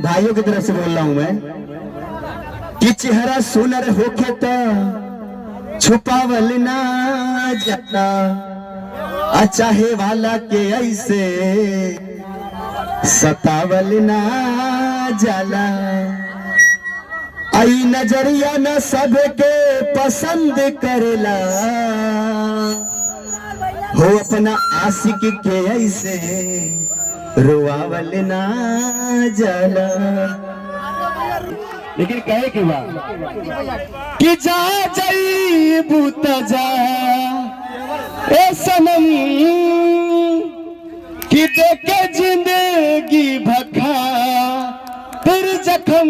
भाइयों की तरफ से बोल रहा हूं मैं कि चेहरा सुनर होके तो छुपावल ना जाता, चाहे वाला के ऐसे सतावल ना जाला। आई नजरिया न सबके पसंद करेला, हो अपना आशिक के ऐसे रोआवल ना जाला। लेकिन कहे के बाद कि जा जाइबू त जा ए सनम, कि देखे जिंदगी भखा फिर जखम,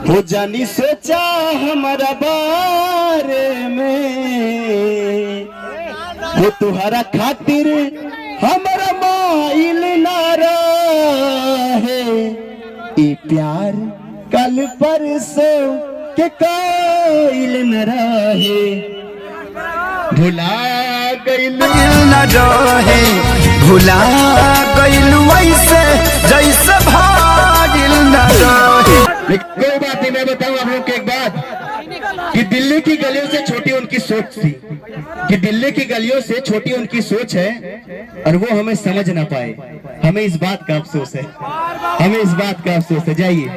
हो जानी सोचा हमारा बारे में, हो तुहरा खातिर हमारा माइल ना रहे, ई प्यार कल परसों के काइल न रहे, भुला गइल न रहे, भुला गइल वैसे जैसे भागिल न रहे। लेकिन कोई बात नहीं, मैं बताऊं आप लोग को एक बात कि दिल्ली की गलियों से छोटी उनकी सोच थी, कि दिल्ली की गलियों से छोटी उनकी सोच है और वो हमें समझ ना पाए। हमें इस बात का अफसोस है, हमें इस बात का अफसोस है। जाइए।